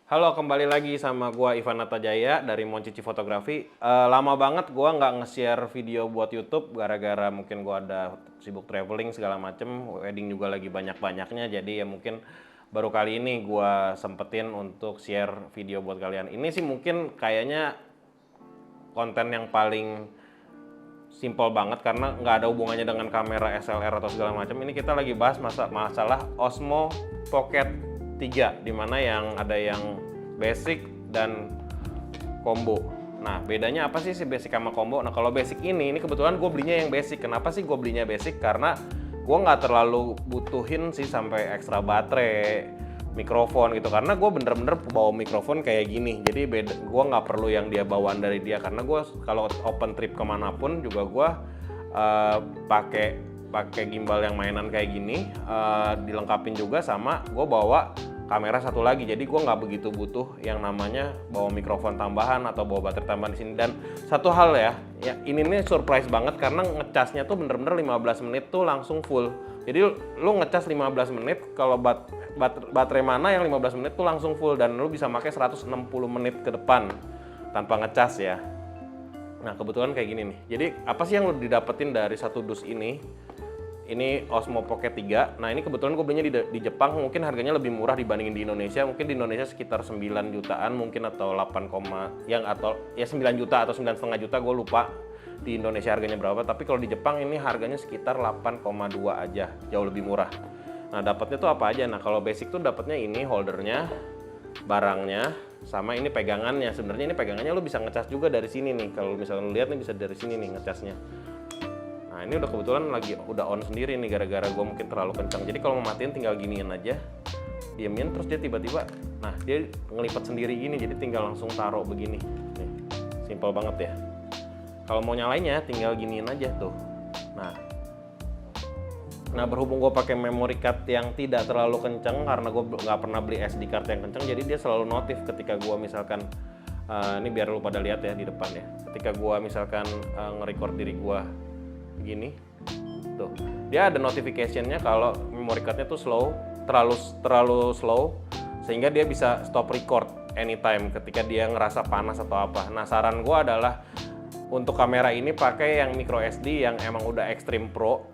Halo, kembali lagi sama gua Ivan Natajaya dari Moncici Fotografi. Lama banget gua nggak nge-share video buat YouTube gara-gara mungkin gua ada sibuk traveling segala macem, wedding juga lagi banyak-banyaknya, jadi ya mungkin baru kali ini gua sempetin untuk share video buat kalian. Ini sih mungkin kayaknya konten yang paling simple banget karena nggak ada hubungannya dengan kamera SLR atau segala macam. Ini kita lagi bahas masalah Osmo Pocket 3, dimana yang ada yang basic dan combo. Nah, bedanya apa sih si basic sama combo? Nah, kalau basic ini kebetulan gue belinya yang basic. Kenapa sih gue belinya basic? Karena gue nggak terlalu butuhin sih sampai ekstra baterai, mikrofon gitu. Karena gue bener-bener bawa mikrofon kayak gini. Jadi gue nggak perlu yang dia bawaan dari dia. Karena gue kalau open trip kemanapun juga gue pakai gimbal yang mainan kayak gini, dilengkapin juga sama gue bawa kamera satu lagi. Jadi gue nggak begitu butuh yang namanya bawa mikrofon tambahan atau bawa baterai tambahan di sini. Dan satu hal ya ini nih surprise banget karena ngecasnya tuh bener-bener 15 menit tuh langsung full. Jadi lu ngecas 15 menit, kalau baterai mana yang 15 menit tuh langsung full, dan lu bisa pakai 160 menit ke depan tanpa ngecas ya. Nah, kebetulan kayak gini nih. Jadi apa sih yang lu didapetin dari satu dus ini? Ini Osmo Pocket 3. Nah, ini kebetulan gue belinya di Jepang, mungkin harganya lebih murah dibandingin di Indonesia. Mungkin di Indonesia sekitar 9 jutaan mungkin, atau 8, atau ya 9 juta atau 9,5 juta, gue lupa di Indonesia harganya berapa. Tapi kalau di Jepang ini harganya sekitar 8,2 aja, jauh lebih murah. Nah, dapatnya tuh apa aja? Nah, kalau basic tuh dapatnya ini holdernya, barangnya, sama ini pegangannya. Sebenarnya ini pegangannya lo bisa ngecas juga dari sini nih. Kalau misalnya lo lihat nih, bisa dari sini nih ngecasnya. Nah, ini udah kebetulan udah on sendiri nih gara-gara gue mungkin terlalu kencang. Jadi kalau mau matiin tinggal giniin aja, diemin, terus dia tiba-tiba, nah dia ngelipat sendiri gini, jadi tinggal langsung taruh begini. Nih, simple banget ya. Kalau mau nyalainnya tinggal giniin aja tuh. Nah, berhubung gue pakai memory card yang tidak terlalu kencang karena gue nggak pernah beli SD card yang kencang, jadi dia selalu notif ketika gue misalkan ini biar lu pada lihat ya di depan ya. Ketika gue misalkan nge-record diri gue begini, tuh dia ada notification-nya kalau memory card-nya tuh terlalu slow, sehingga dia bisa stop record anytime ketika dia ngerasa panas atau apa. Nah, saran gue adalah untuk kamera ini pakai yang micro SD yang emang udah Extreme Pro.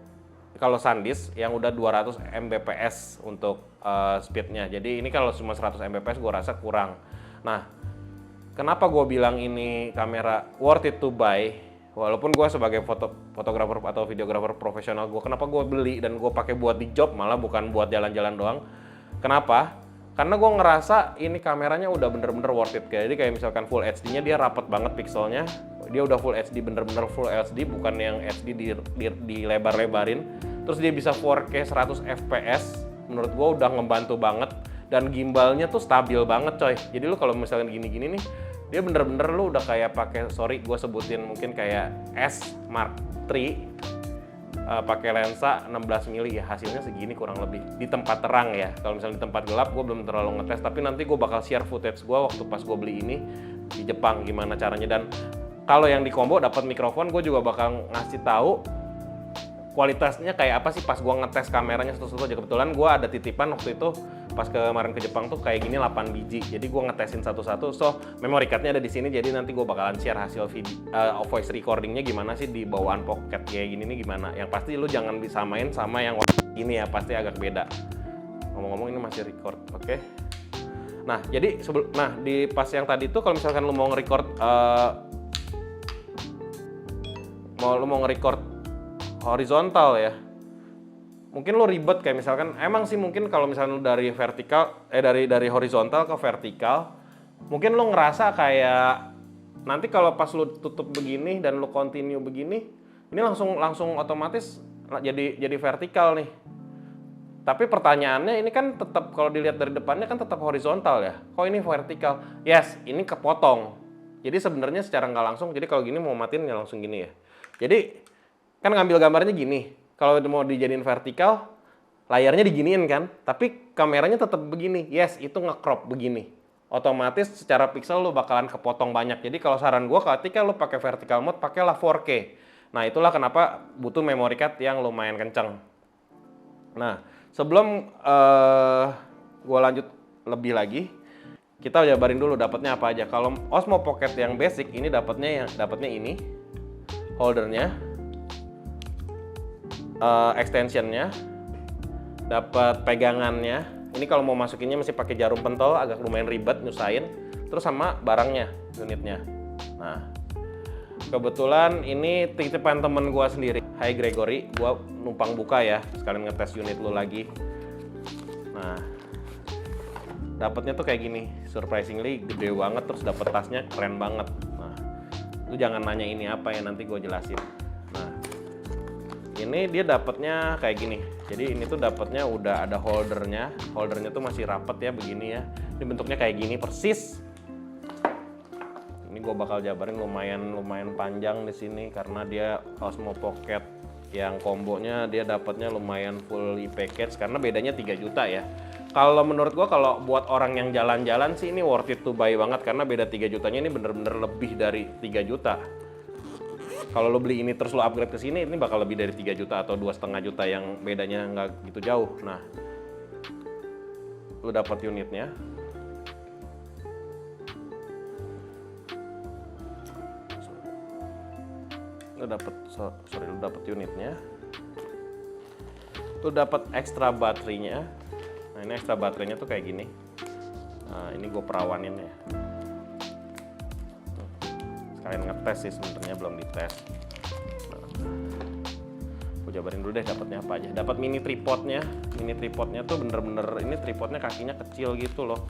Kalau SanDisk yang udah 200 Mbps untuk speednya. Jadi ini kalau cuma 100 Mbps gue rasa kurang. Nah, kenapa gue bilang ini kamera worth it to buy? Walaupun gue sebagai fotografer atau videografer profesional, kenapa gue beli dan gue pakai buat di job malah bukan buat jalan-jalan doang. Kenapa? Karena gue ngerasa ini kameranya udah bener-bener worth it. Jadi kayak misalkan full HD-nya dia rapet banget pixelnya. Dia udah full HD, bener-bener full HD, bukan yang HD dilebar-lebarin. Terus dia bisa 4K 100 fps. Menurut gue udah ngebantu banget. Dan gimbalnya tuh stabil banget coy. Jadi lu kalau misalkan gini-gini nih, dia bener-bener lu udah kayak pakai, sorry gue sebutin mungkin kayak S Mark III, pakai lensa 16 mili ya, hasilnya segini kurang lebih di tempat terang ya. Kalau misalnya di tempat gelap gue belum terlalu ngetes, tapi nanti gue bakal share footage gue waktu pas gue beli ini di Jepang gimana caranya. Dan kalau yang di combo dapat mikrofon, gue juga bakal ngasih tahu kualitasnya kayak apa sih pas gue ngetes kameranya satu-satu aja. Kebetulan gue ada titipan waktu itu pas kemarin ke Jepang tuh kayak gini 8 biji. Jadi gue ngetesin satu-satu. So, memory card-nya ada di sini. Jadi nanti gue bakalan share hasil video, voice recordingnya gimana sih di bawaan pocket kayak gini nih gimana. Yang pasti lu jangan disamain sama yang ini ya, pasti agak beda. Ngomong-ngomong ini masih record, oke? Nah, jadi di pas yang tadi tuh kalau misalkan lu mau nge-record horizontal ya, mungkin lo ribet kayak misalkan, emang sih mungkin kalau misalnya lo dari vertikal dari horizontal ke vertikal, mungkin lo ngerasa kayak nanti kalau pas lo tutup begini dan lo continue begini, ini langsung otomatis jadi vertikal nih. Tapi pertanyaannya ini kan tetap kalau dilihat dari depannya kan tetap horizontal ya. Kok ini vertikal? Yes, ini kepotong. Jadi sebenarnya secara nggak langsung, jadi kalau gini mau matiin nggak langsung gini ya. Jadi kan ngambil gambarnya gini, kalau mau dijadiin vertikal, layarnya diginiin kan, tapi kameranya tetap begini. Yes, itu nge-crop begini. Otomatis secara pixel lo bakalan kepotong banyak. Jadi kalau saran gue ketika lo pakai vertical mode, pakailah 4K. Nah, itulah kenapa butuh memory card yang lumayan kencang. Nah, sebelum gue lanjut lebih lagi, kita jabarin dulu dapatnya apa aja. Kalau Osmo Pocket yang basic ini dapatnya ini holdernya, extensionnya, dapat pegangannya. Ini kalau mau masukinnya mesti pakai jarum pentol, agak lumayan ribet nyusahin. Terus sama barangnya, unitnya. Nah, kebetulan ini titipan temen gua sendiri. Hai Gregory, gua numpang buka ya, sekalian ngetes unit lu lagi. Nah, dapatnya tuh kayak gini, surprisingly gede banget, terus dapet tasnya keren banget. Nah, lu jangan nanya ini apa ya, nanti gue jelasin. Nah, ini dia dapatnya kayak gini. Jadi ini tuh dapatnya udah ada holdernya tuh masih rapet ya begini ya. Ini bentuknya kayak gini persis. Ini gue bakal jabarin lumayan panjang di sini karena dia Osmo Pocket yang kombonya dia dapatnya lumayan fully package karena bedanya 3 juta ya. Kalau menurut gua kalau buat orang yang jalan-jalan sih ini worth it to buy banget karena beda 3 jutanya ini bener-bener lebih dari 3 juta. Kalau lo beli ini terus lo upgrade ke sini ini bakal lebih dari 3 juta atau 2,5 juta yang bedanya nggak gitu jauh. Nah, lo dapat unitnya. Lo dapat unitnya. Lo dapat ekstra baterainya. Nah, ini ekstra baterainya tuh kayak gini. Nah, ini gue perawanin ya. Sekalian ngetes sih sebenarnya belum dites. Nah, gue jabarin dulu deh dapatnya apa aja. Dapat mini tripodnya. Mini tripodnya tuh bener-bener ini tripodnya kakinya kecil gitu loh.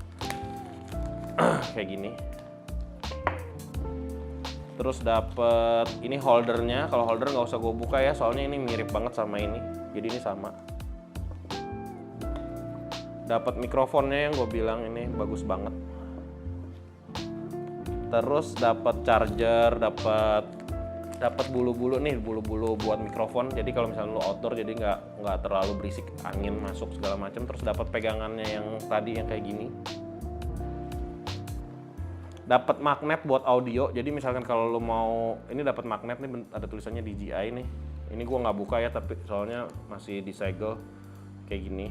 Kayak gini. Terus dapat ini holdernya. Kalau holder nggak usah gue buka ya, soalnya ini mirip banget sama ini. Jadi ini sama. Dapat mikrofonnya yang gue bilang ini bagus banget. Terus dapat charger, dapat bulu-bulu nih, bulu-bulu buat mikrofon. Jadi kalau misalnya lu outdoor jadi nggak terlalu berisik, angin masuk segala macam. Terus dapat pegangannya yang tadi yang kayak gini. Dapat magnet buat audio. Jadi misalkan kalau lu mau ini dapat magnet nih, ada tulisannya DJI nih. Ini gue nggak buka ya, tapi soalnya masih disegel kayak gini.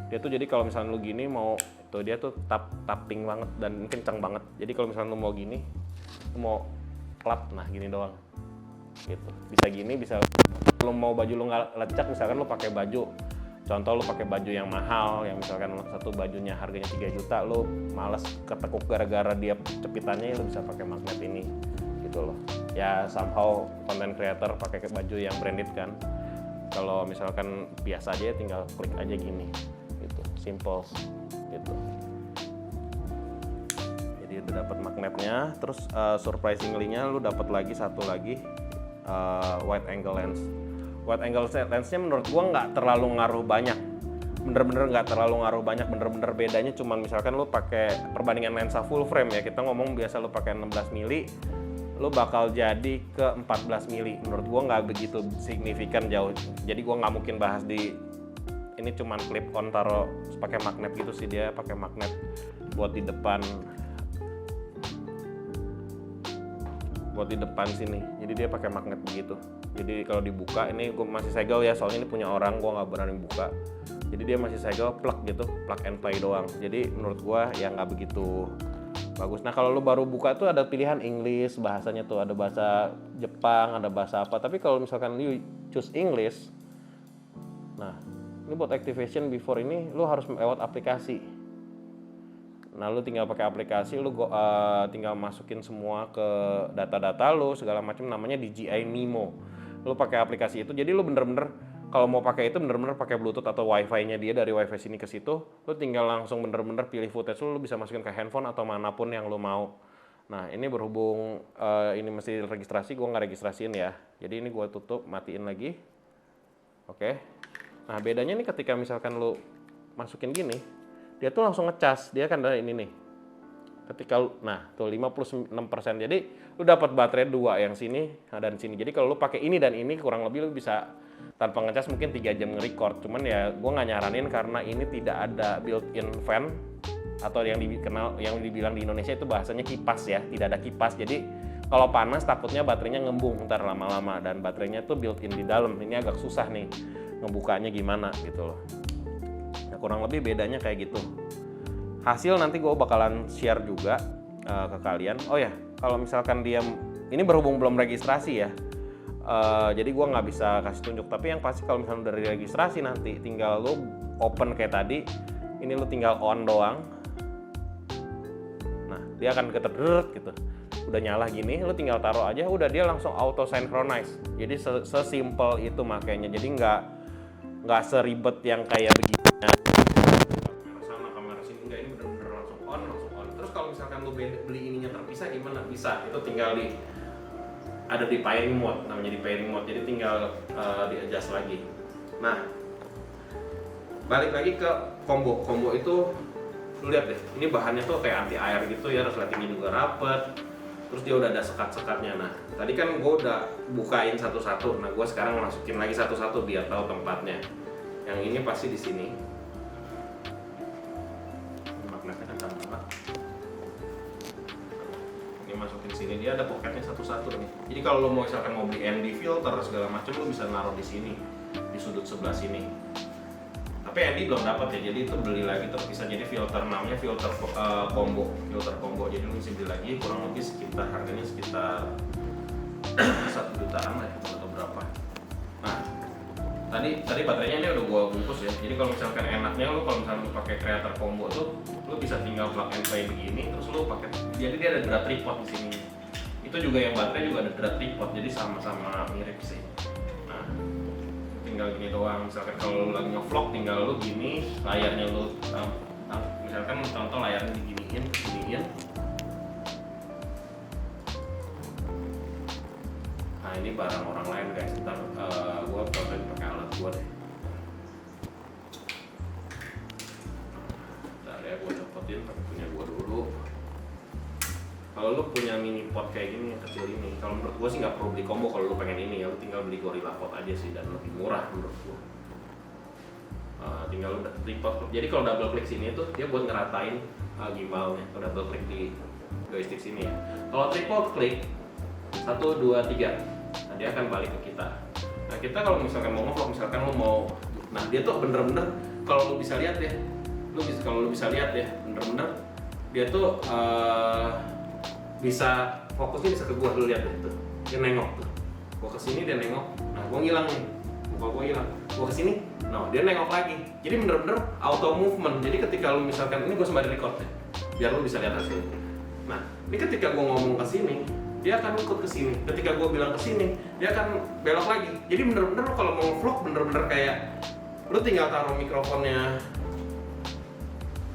Dia tuh jadi kalau misalnya lu gini mau tuh dia tuh tapping banget dan kencang banget. Jadi kalau misalnya lu mau gini, lu mau klap, nah gini doang. Gitu. Bisa gini, bisa lu mau baju lu nggak lecek, misalkan lu pakai baju. Contoh lu pakai baju yang mahal, yang misalkan satu bajunya harganya 3 juta, lu males ketekuk gara-gara dia cepitannya, lu bisa pakai magnet ini. Gitu loh. Ya somehow content creator pakai baju yang branded kan. Kalau misalkan biasa aja tinggal klik aja gini. Gitu, simple gitu. Jadi udah dapat magnetnya, terus surprisingly-nya lu dapat lagi satu lagi wide angle lens. Wide angle lensnya menurut gua nggak terlalu ngaruh banyak, bener-bener nggak terlalu ngaruh banyak, bener-bener bedanya cuman misalkan lu pakai perbandingan lensa full frame ya, kita ngomong biasa lu pakai 16 mili, lu bakal jadi ke 14 mili. Menurut gua nggak begitu signifikan jauh, jadi gua nggak mungkin bahas di ini cuman clip on taruh pakai magnet gitu sih. Dia pakai magnet buat di depan sini, jadi dia pakai magnet begitu. Jadi kalau dibuka ini gue masih segel ya, soalnya ini punya orang, gue nggak berani buka. Jadi dia masih segel plug gitu, plug and play doang. Jadi menurut gue ya nggak begitu bagus. Nah kalau lu baru buka tuh ada pilihan English, bahasanya tuh ada bahasa Jepang, ada bahasa apa. Tapi kalau misalkan lu choose English, nah ini buat activation before ini lu harus lewat aplikasi. Nah lu tinggal pakai aplikasi, lu tinggal masukin semua ke data-data lu segala macam, namanya DJI Mimo. Lu pakai aplikasi itu, jadi lu bener-bener kalau mau pakai itu bener-bener pakai Bluetooth atau Wi-Fi-nya dia, dari Wi-Fi sini ke situ, lu tinggal langsung bener-bener pilih footage lu bisa masukin ke handphone atau manapun yang lu mau. Nah ini berhubung ini mesti registrasi, gua nggak registrasiin ya, jadi ini gua tutup, matiin lagi. Oke. Nah bedanya nih ketika misalkan lu masukin gini, dia tuh langsung ngecas, dia kan ada ini nih. Ketika nah tuh 56%, jadi lu dapat baterai 2 yang sini dan sini. Jadi kalau lu pakai ini dan ini kurang lebih lu bisa tanpa ngecas mungkin 3 jam nge-record. Cuman ya gue nggak nyaranin karena ini tidak ada built-in fan atau yang dibilang di Indonesia itu bahasanya kipas ya, tidak ada kipas. Jadi kalau panas takutnya baterainya ngembung ntar lama-lama, dan baterainya tuh built-in di dalam. Ini agak susah nih ngebukanya gimana gitu loh. Nah, kurang lebih bedanya kayak gitu. hasil nanti gue bakalan share juga ke kalian. Oh ya, kalau misalkan dia ini berhubung belum registrasi ya, jadi gue nggak bisa kasih tunjuk. Tapi yang pasti kalau misalnya udah registrasi nanti tinggal lo open kayak tadi, ini lo tinggal on doang. Nah dia akan keterderet gitu, udah nyala gini, lo tinggal taruh aja, udah dia langsung auto synchronize. Jadi sesimpel itu makanya, jadi nggak seribet yang kayak begini. Kalau misalkan lu beli ininya terpisah gimana? Bisa, itu tinggal ada di pairing mode, namanya di pairing mode, jadi tinggal di adjust lagi. Nah, balik lagi ke combo itu, lu lihat deh, ini bahannya tuh kayak anti air gitu ya, resletingnya juga rapet, terus dia udah ada sekat-sekatnya. Nah, tadi kan gue udah bukain satu-satu, nah gue sekarang masukin lagi satu-satu biar tahu tempatnya. Yang ini pasti di sini. Magnetnya kencang banget. Masukin sini, dia ada poketnya satu-satu nih. Jadi kalau lo mau misalkan mau beli ND filter segala macam, lo bisa naruh di sini, di sudut sebelah sini. Tapi ND belum dapat ya, jadi itu beli lagi terpisah. Jadi filter namanya filter combo, Jadi lo mesti beli lagi, kurang lebih sekitar harganya sekitar 1 jutaan lah atau berapa. Nah, tadi baterainya ini udah gua bungkus ya. Jadi kalau misalkan enaknya lo kalau misalkan pakai creator combo tuh, lo bisa tinggal plug and play begini, terus lo pakai. Jadi dia ada drat tripod di sini. Itu juga yang baterai juga ada drat tripod, jadi sama-sama mirip sih. Nah, tinggal gini doang. Misalkan kalau lo lagi nge-vlog, tinggal lo gini, layarnya lo misalkan contoh layarnya diginiin. Nah ini barang orang lain guys, ntar gue cobain pakai alat gue deh. Ntar ya gue dapetin punya gue dulu. Kalau lu punya mini pot kayak gini yang kecil ini, kalau menurut gue sih nggak perlu beli combo. Kalau lu pengen ini ya lu tinggal beli Gorilla Pot aja sih, dan lebih murah menurut gue. Tinggal lu tripod. Jadi kalau double klik sini tuh dia buat ngeratain gimbalnya. Kalau double klik di joystick sini ya. Kalau triple klik 1, 2, 3. Nah dia akan balik ke kita. Nah kita kalau misalkan mau ngevlog, misalkan lu mau, nah dia tuh bener-bener kalau lu bisa lihat ya, bener-bener dia tuh bisa fokusnya bisa ke gua. Lu lihat deh tuh, dia nengok tuh. Gua kesini dia nengok. Nah gua ngilang nih, muka gua hilang. Gua kesini, nah dia nengok lagi. Jadi bener-bener auto movement. Jadi ketika lu misalkan ini gua sembari record ya, biar lu bisa lihat hasilnya. Nah ini ketika gua ngomong ke sini, dia akan ikut ke sini. Ketika gue bilang ke sini, dia akan belok lagi. Jadi bener-bener kalau mau vlog bener-bener kayak lu tinggal taruh mikrofonnya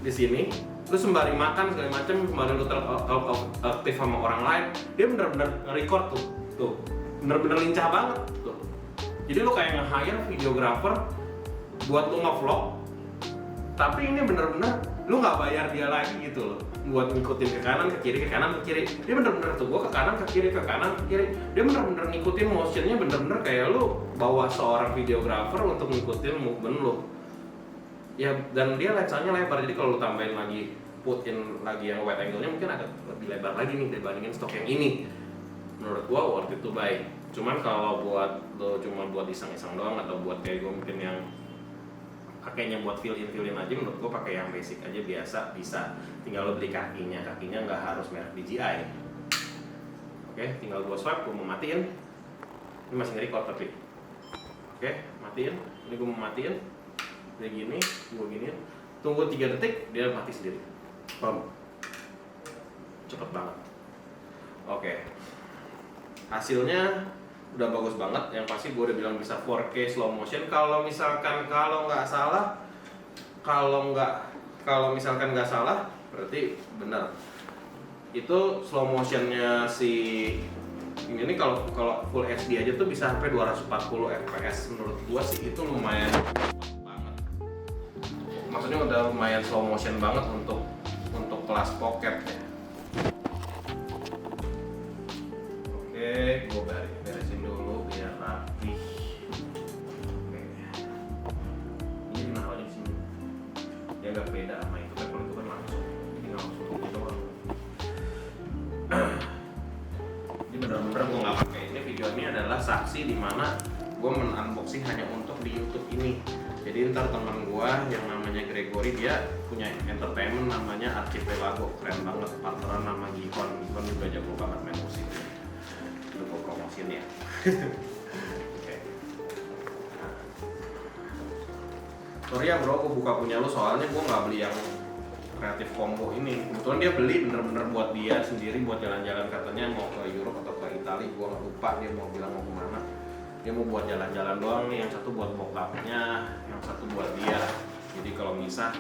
di sini, lu sembari makan segala macam, sembari lu aktif sama orang lain, dia bener-bener nge-record tuh, bener-bener lincah banget tuh. Jadi lu kayak nge-hire videographer buat lu nge-vlog, tapi ini bener-bener lu nggak bayar dia lagi gitu loh, buat ngikutin ke kanan ke kiri, ke kanan ke kiri. Dia bener-bener tuh gua ke kanan ke kiri, ke kanan ke kiri. Dia bener-bener ngikutin motionnya, bener-bener kayak lu bawa seorang videographer untuk ngikutin movement lu. Ya dan dia lensanya lebar, jadi kalau lu tambahin lagi, put in lagi yang wide angle-nya mungkin agak lebih lebar lagi nih dibandingin stok yang ini. Menurut gua worth it to buy. Cuman kalau buat lo cuma buat iseng-iseng doang atau buat kayak gua mungkin yang pakainya buat fill in aja, menurut gua pakai yang basic aja biasa bisa. Tinggal lo beli kakinya nggak harus merek DJI. Oke, tinggal gua swipe, gua mau matiin. Ini masih nge-record tapi. Oke, matiin. Ini gua mau matiin. Kayak gini, gua giniin. Tunggu 3 detik, dia mati sendiri. Bam. Cepet banget. Oke. Hasilnya udah bagus banget. Yang pasti gue udah bilang bisa 4K slow motion. Kalau misalkan misalkan nggak salah berarti benar. Itu slow motionnya si ini kalau full HD aja tuh bisa sampai 240 fps. Menurut gue sih itu lumayan banget. Maksudnya udah lumayan slow motion banget untuk kelas pocket ya. Oke, gue beresin dulu biar rapi. Oke. Ini naruhnya di sini. Dia agak beda sama itu kan, kalau itu kan langsung. Ini langsung gitu doang. Ini bener-bener gue nggak pakai. Ini video ini adalah saksi di mana gue men-unboxing hanya untuk di YouTube ini. Jadi ntar teman gue yang namanya Gregory, dia punya entertainment namanya Archipelago, keren banget, partneran nama Gihon juga jago banget main musik. Itu gue promosiin ya. Oke. Nah. Sorry ya bro, gue buka punya lu soalnya gue nggak beli yang kreatif combo ini. Kebetulan dia beli bener-bener buat dia sendiri, buat jalan-jalan, katanya mau ke Europe atau ke Italia, gue nggak lupa dia mau bilang mau kemana. Dia mau buat jalan-jalan doang nih, yang satu buat bokapnya, yang satu buat dia. Jadi kalau bisa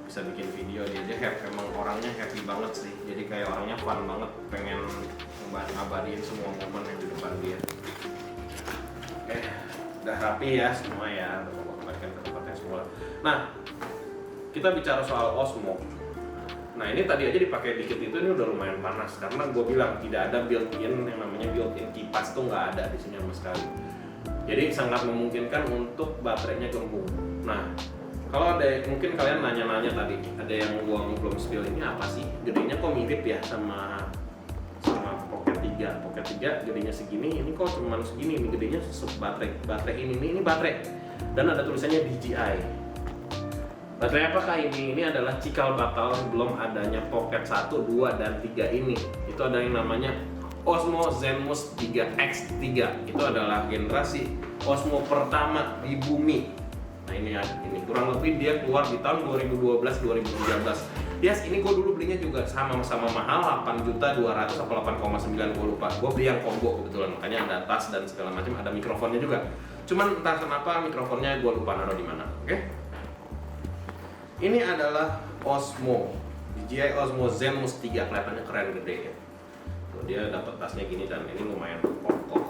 bikin video dia happy, emang orangnya happy banget sih. Jadi kayak orangnya fun banget, pengen ngabadiin semua momen yang di depan dia. Oke, udah rapi ya semua ya, udah gue kembalikan ke tempatnya semula. Nah, kita bicara soal Osmo. Nah ini tadi aja dipakai dikit itu, ini udah lumayan panas karena gue bilang tidak ada built-in yang namanya built-in kipas tuh nggak ada di sini sama sekali. Jadi sangat memungkinkan untuk baterainya gembung. Nah, kalau ada mungkin kalian nanya-nanya tadi, ada yang gua belum spill, ini apa sih? Gedenya kok mirip ya sama Pocket 3. Pocket 3 gedenya segini, ini kok cuma segini, ini gedenya baterai ini baterai. Dan ada tulisannya DJI. Baterai apakah ini? Ini adalah cikal bakal belum adanya Pocket 1, 2, dan 3 ini. Itu ada yang namanya Osmo Zenmust 3X3. Itu adalah generasi Osmo pertama di bumi. Nah ini kurang lebih dia keluar di tahun 2012-2013. Yes, ini gue dulu belinya juga sama-sama mahal, 8.200.000 atau 8,9 gue lupa. Gue beli yang combo kebetulan, makanya ada tas dan segala macam, ada mikrofonnya juga. Cuman entah kenapa mikrofonnya gue lupa naruh di mana. Oke? Ini adalah Osmo DJI Osmo Zenmust 3, kelihatannya keren gede ya. Dia dapat tasnya gini dan ini lumayan kokoh.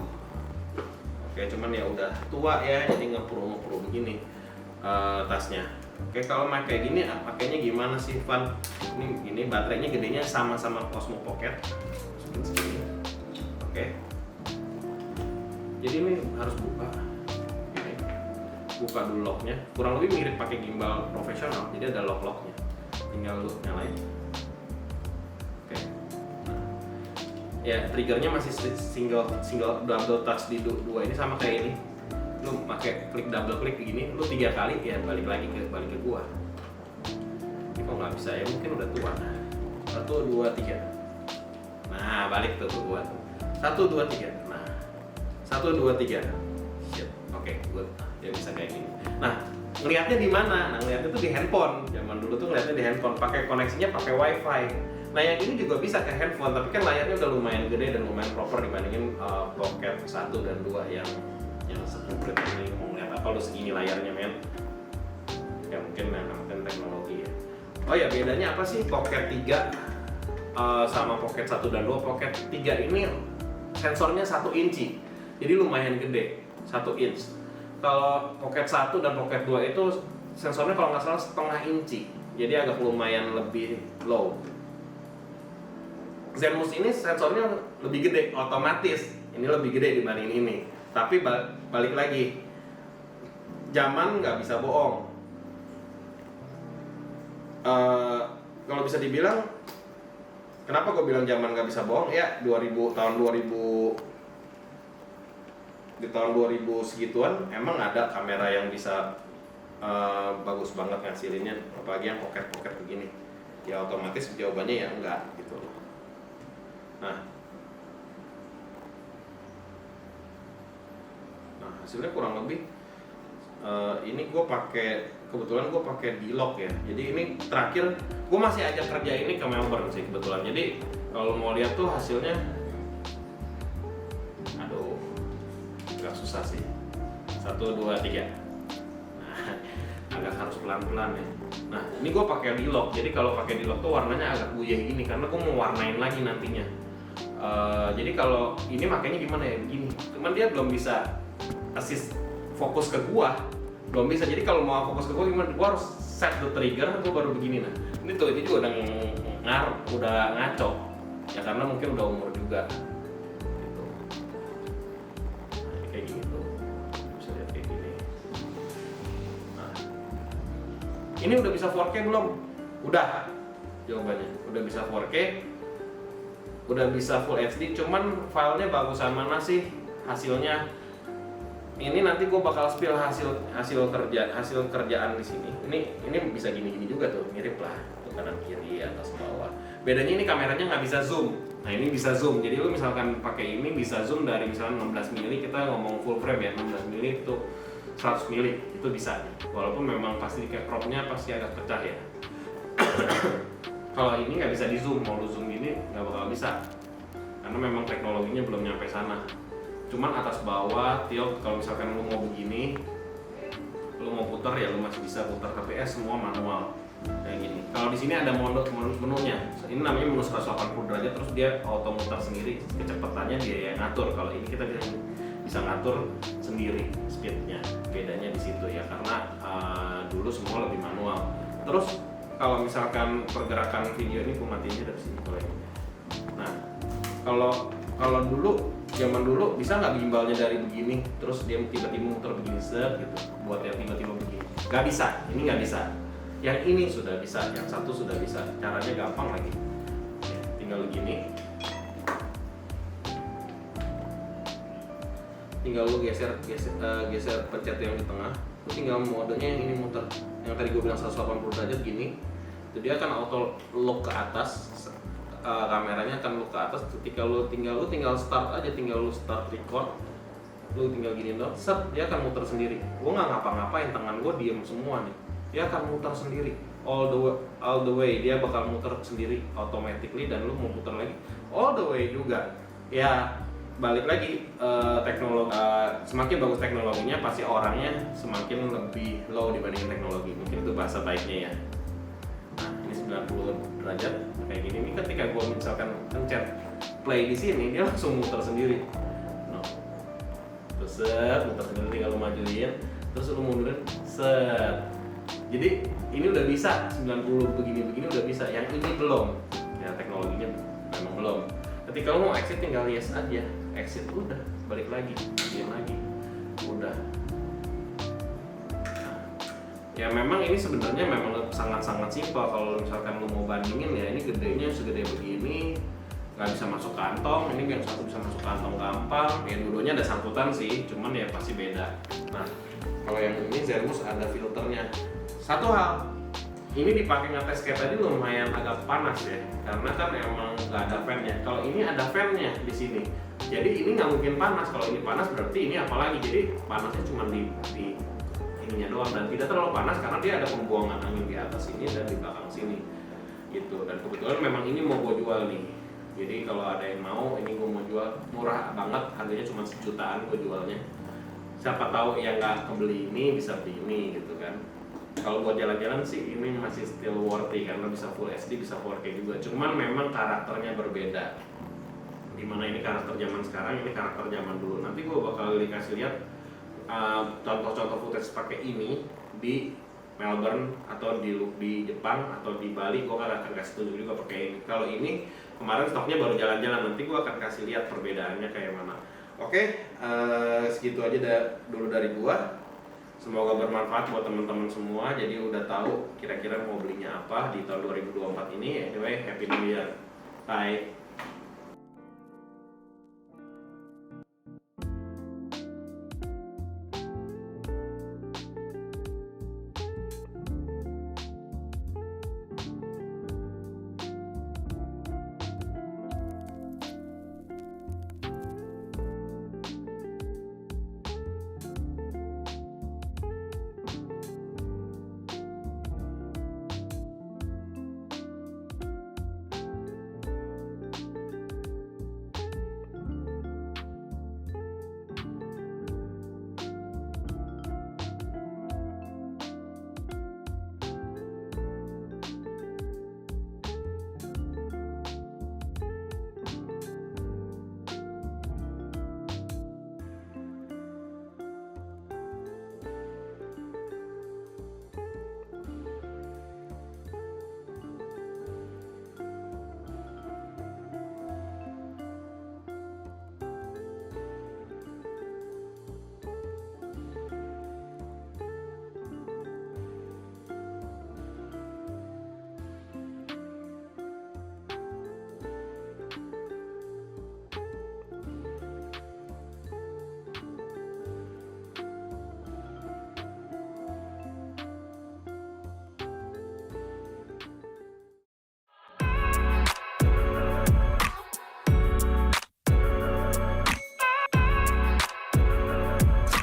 Oke, cuman ya udah tua ya, jadi ngepro begini tasnya. Oke, kalau pakai gini, pakainya gimana sih, Van? Ini baterainya gedenya sama-sama Osmo Pocket. Segini. Oke. Jadi ini harus buka. Ini. Buka dulu locknya. Kurang lebih mirip pakai gimbal profesional. Jadi ada lock-locknya. Tinggal lu nyalain. Ya, triggernya masih single double touch di dua ini, sama kayak ini. Lu pakai klik double klik begini, lu 3 kali ya balik ke gua. Ini kok nggak bisa ya, mungkin udah tua. 1, 2, 3. Nah, balik tuh ke gua tuh. 1, 2, 3. Nah, 1, 2, 3. Shit. Oke, good. Dia bisa kayak gini. Nah, ngelihatnya di mana? Nah, ngelihatnya tuh di handphone. Zaman dulu tuh ngelihatnya di handphone, pakai koneksinya pakai wifi. Nah yang ini juga bisa ke handphone, tapi kan layarnya udah lumayan gede dan lumayan proper dibandingin Pocket 1 dan 2 yang sepuluh ini. Mau ngeliat apa lu segini layarnya, men? Ya mungkin teknologi ya. Oh ya, bedanya apa sih Pocket 3 sama Pocket 1 dan 2? Pocket 3 ini sensornya 1 inci, jadi lumayan gede, 1 inch. Kalau Pocket 1 dan Pocket 2 itu sensornya kalau nggak salah setengah inci, jadi agak lumayan lebih low. Zenmust ini sensornya lebih gede, otomatis ini lebih gede dibanding ini. Tapi balik lagi, zaman nggak bisa bohong. Kalau bisa dibilang, kenapa gue bilang zaman nggak bisa bohong? Ya, di tahun 2000 segituan emang ada kamera yang bisa bagus banget ngasilinnya, apalagi yang pocket begini. Ya otomatis jawabannya ya enggak gitu. Nah hasilnya kurang lebih ini gue kebetulan gue pakai D-Lock ya. Jadi ini terakhir gue masih ajak kerja ini ke Melbourne sih kebetulan. Jadi kalau mau lihat tuh hasilnya, aduh, agak susah sih. 1, 2, 3. Nah, agak harus pelan-pelan ya. Nah ini gue pakai D-Lock. Jadi kalau pakai D-Lock tuh warnanya agak buyeh gini karena gue mau warnain lagi nantinya. Jadi kalau ini makanya gimana ya, begini. Cuman dia belum bisa assist fokus ke gua, belum bisa. Jadi kalau mau fokus ke gua gimana? Gua harus set the trigger, gua baru begini. Nah ini tuh ini juga udah ngaco ya, karena mungkin udah umur juga gitu. Nah ini kayak gini tuh, bisa lihat kayak gini. Nah ini udah bisa 4K belum? Udah, jawabannya udah bisa 4K, udah bisa Full HD. Cuman filenya bagusan mana sih hasilnya? ini nanti gue bakal spill hasil kerjaan di sini. Ini bisa gini juga tuh, mirip lah, tuh kanan kiri atas bawah. Bedanya ini kameranya nggak bisa zoom. Nah ini bisa zoom, jadi lu misalkan pakai ini bisa zoom dari misalnya 16 mili, kita ngomong full frame ya, 16 mili itu 100 mili itu bisa. Walaupun memang pasti kayak cropnya pasti agak pecah ya. Kalau ini nggak bisa di zoom, mau lu zoom gini nggak bakal bisa, karena memang teknologinya belum nyampe sana. Cuman atas bawah, tilt, kalau misalkan lu mau begini, lu mau putar ya lu masih bisa putar, tapi semua manual kayak gini. Kalau di sini ada menunya, ini namanya menu 180 derajat, terus dia auto mutar sendiri, kecepatannya dia yang ngatur. Kalau ini kita bisa ngatur sendiri speednya, bedanya di situ ya, karena dulu semua lebih manual. Terus kalau misalkan pergerakan video ini, gua matiinnya dari sini kalau ini. Nah, kalau dulu zaman dulu bisa nggak gimbalnya dari begini terus dia tiba-tiba muter begini set gitu buat yang tiba-tiba begini, nggak bisa, ini nggak bisa. Yang ini sudah bisa, yang satu sudah bisa, caranya gampang lagi. Tinggal begini, tinggal lu geser pencet yang di tengah, lu tinggal modenya yang ini muter, yang tadi gue bilang 180 derajat gini, jadi dia akan auto lock ke atas. Kameranya akan lu ke atas. Ketika lu tinggal start aja, tinggal lu start record, lu tinggal gini dong, set, dia akan muter sendiri. Gua nggak ngapa-ngapain, tangan gua diem semua nih, dia akan muter sendiri all the way, dia bakal muter sendiri automatically, dan lu mau putar lagi all the way juga. Ya balik lagi, teknologi semakin bagus teknologinya, pasti orangnya semakin lebih low dibandingin teknologi. Mungkin itu bahasa baiknya ya. Nah, ini 90 derajat kayak gini. Ini ketika gue misalkan pencet play di sini, dia langsung muter sendiri. No. Terus muter sendiri, tinggal lu majuin, terus lu mundurin, set. Jadi ini udah bisa 90 begini udah bisa. Yang ini belum. Ya teknologinya memang belum. Ketika lu mau exit tinggal yes aja, exit udah, balik lagi, diam lagi, udah. Ya memang ini sebenarnya memang sangat-sangat simpel. Kalau misalkan lu mau bandingin ya, ini gedenya segede begini, nggak bisa masuk kantong. Ini yang satu bisa masuk kantong gampang. Ya dulunya ada sangkutan sih, cuman ya pasti beda. Nah kalau yang ini Zermus ada filternya. Satu hal, ini dipakai ngetes kayak tadi lumayan agak panas ya, karena kan emang nggak ada fan-nya. Kalau ini ada fan-nya di sini, jadi ini nggak mungkin panas. Kalau ini panas berarti ini apalagi, jadi panasnya cuma di ininya doang, dan tidak terlalu panas karena dia ada pembuangan angin di atas sini dan di belakang sini gitu. Dan kebetulan memang ini mau gue jual nih, jadi kalau ada yang mau, ini gue mau jual murah banget, harganya cuma 1 jutaan gue jualnya. Siapa tahu yang nggak kebeli ini bisa beli ini gitu kan. Kalau buat jalan-jalan sih ini masih still worthy karena bisa Full HD, bisa 4K juga. Cuman memang karakternya berbeda. Dimana ini karakter zaman sekarang, ini karakter zaman dulu. Nanti gue bakal dikasih lihat contoh-contoh footage pakai ini di Melbourne atau di Jepang atau di Bali. Gue akan kasih tunjuk juga pakai ini. Kalau ini kemarin stoknya baru jalan-jalan, nanti gue akan kasih lihat perbedaannya kayak mana. Oke, segitu aja dulu dari gua. Semoga bermanfaat buat teman-teman semua. Jadi udah tahu kira-kira mau belinya apa di tahun 2024 ini. Anyway, Happy New Year. Bye.